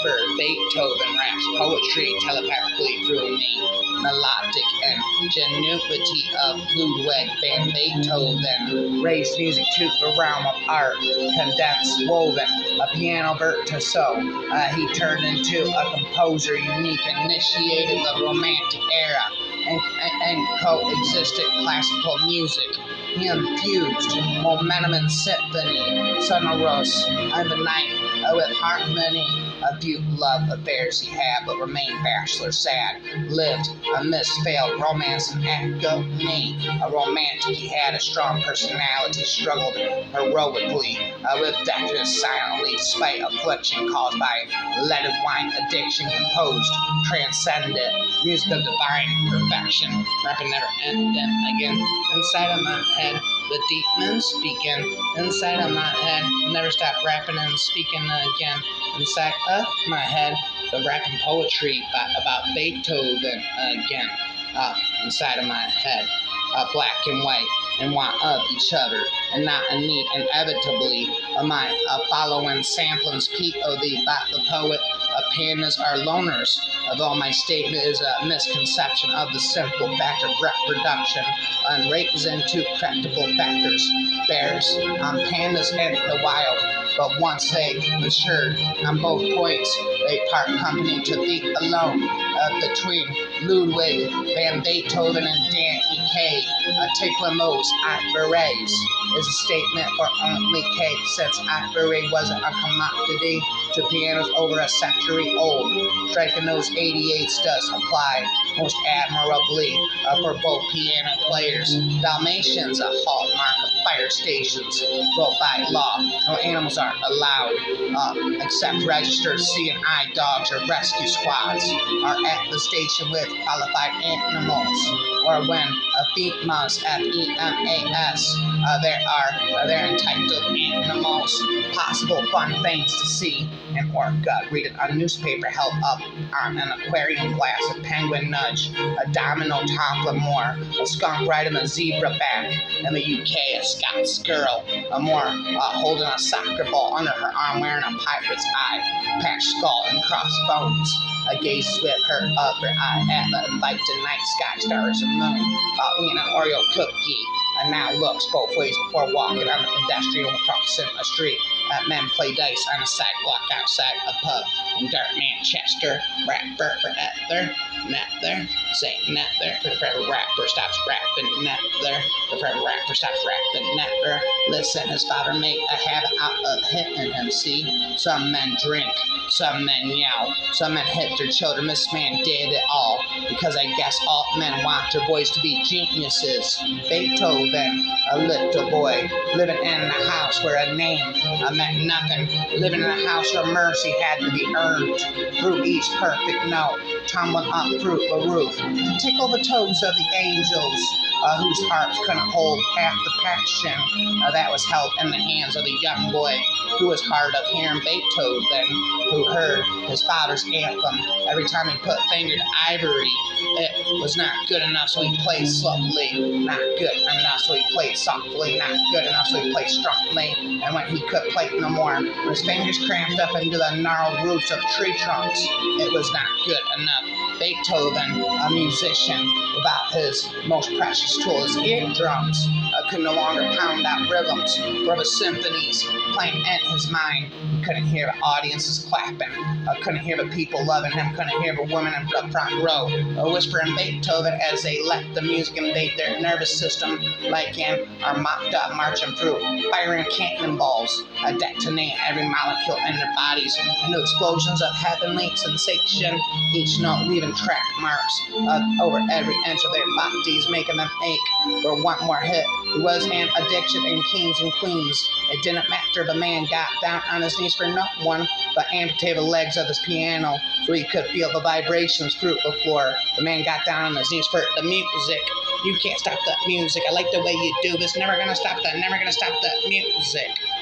rapper Beethoven raps poetry telepathically through me. Melodic ingenuity of Ludwig van Beethoven raised music to the realm of art, condensed, woven, a piano virtuoso. He turned into a composer unique, initiated the Romantic era, and coexisted classical music. He infused momentum and symphony, sonorous, and the night with harmony. A few love affairs he had, but remained bachelor sad. Lived amidst failed romance and agony. A romantic, he had a strong personality, struggled heroically with decadence silently, despite affliction caused by leaded wine addiction. Composed, transcended, music of divine perfection, rapping never ending again. Inside of my head, the demons speaking. Inside of my head, never stop rapping and speaking again. Inside of my head, the rapping poetry about Beethoven again. Inside of my head, black and white and want of each other, and not in need inevitably of my following sampling speak of the poet. Pandas are loners, although my statement is a misconception of the simple fact of reproduction and raising two practical factors. Bears, pandas in the wild, but once they matured on both points, they part company to be alone. Between Ludwig van Beethoven and Danny Kaye, tickling those berets is a statement for only K, since beret wasn't a commodity to pianos over a century old. Striking those 88s does apply most admirably for both piano players. Dalmatians, a hallmark of fire stations, built by law. No animals are allowed except registered C&I dogs or rescue squads are at the station with qualified animals. Or when FEMAS, FEMAS, they're entitled animals. Possible fun things to see. An orca reading a newspaper held up on an aquarium glass, a penguin nudge, a domino toppling more, a skunk riding a zebra back. In the UK, a Scots girl, a more holding a soccer ball under her arm, wearing a pirate's eye, patched skull and crossbones. Gazes with her other eye at the inviting night sky, stars and moon, while eating an Oreo cookie. And now looks both ways before walking on a pedestrian crossing a street. Men play dice on a sidewalk outside a pub in dark Manchester. Rapper forever, nether, say nether. The forever rapper stops rapping, nether. The forever rapper stops rapping, nether. Listen, his father made a habit out of hitting him, see? Some men drink, some men yell, some men hit their children. This man did it all, because I guess all men want their boys to be geniuses. Beethoven, a little boy, living in a house where a name meant nothing, living in a house where mercy had to be earned through each perfect note, tumbling up through the roof to tickle the toes of the angels, whose hearts couldn't hold half the passion that was held in the hands of the young boy who was hard of hearing. Beethoven, who heard his father's anthem every time he put finger to ivory. It was not good enough, so he played slowly. Not good enough, so he played softly. Not good enough, so he played strongly. And when he could play no more, when his fingers cramped up into the gnarled roots of tree trunks, it was not good enough. Beethoven, a musician, without his most precious tool, his eardrums, could no longer pound out rhythms for the symphonies playing in his mind. He couldn't hear the audiences clapping, couldn't hear the people loving him, couldn't hear the women in the front row whispering Beethoven as they let the music invade their nervous system like an armada marching through, firing cannonballs, detonating every molecule in their bodies into explosions of heavenly sensation, each note leaving track marks over every inch of their bodies, making them ache for one more hit. It was an addiction in kings and queens. It didn't matter, the man got down on his knees for no one but amputated the legs of his piano so he could feel the vibrations through the floor. The man got down on his knees for the music. You can't stop the music. I like the way you do this. Never gonna stop that. Never gonna stop the music.